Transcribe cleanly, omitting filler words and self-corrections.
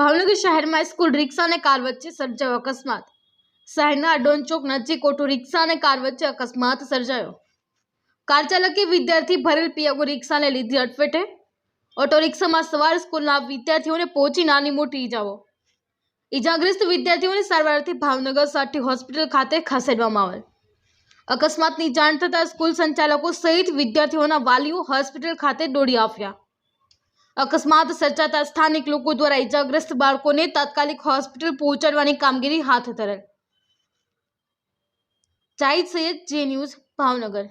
ભાવનગર શહેરમાં સ્કૂલ રિક્ષા અને કાર વચ્ચે સર્જાયો અકસ્માત। શહેરના અડોન ચોક નજીક ઓટો રિક્ષા અને કાર વચ્ચે અકસ્માત સર્જાયો। કાર ચાલકે વિદ્યાર્થી ભરેલ પિયાગો રિક્ષાને લીધી અડફેટે। ઓટો રિક્ષામાં સવાર સ્કૂલના વિદ્યાર્થીઓને પહોંચી નાની મોટી ઈજાગ્રસ્ત વિદ્યાર્થીઓને સારવારથી ભાવનગર સાઠી હોસ્પિટલ ખાતે ખસેડવામાં આવેલ। અકસ્માતની જાણ થતાં સ્કૂલ સંચાલકો સહિત વિદ્યાર્થીઓના વાલીઓ હોસ્પિટલ ખાતે દોડી આવ્યા। અકસ્માત સર્જાતા સ્થાનિક લોકો દ્વારા ઈજાગ્રસ્ત બાળકોને તાત્કાલિક હોસ્પિટલ પહોંચાડવાની કામગીરી હાથ ધરેલ। જાહિદ સૈયદ, જે ન્યૂઝ, ભાવનગર।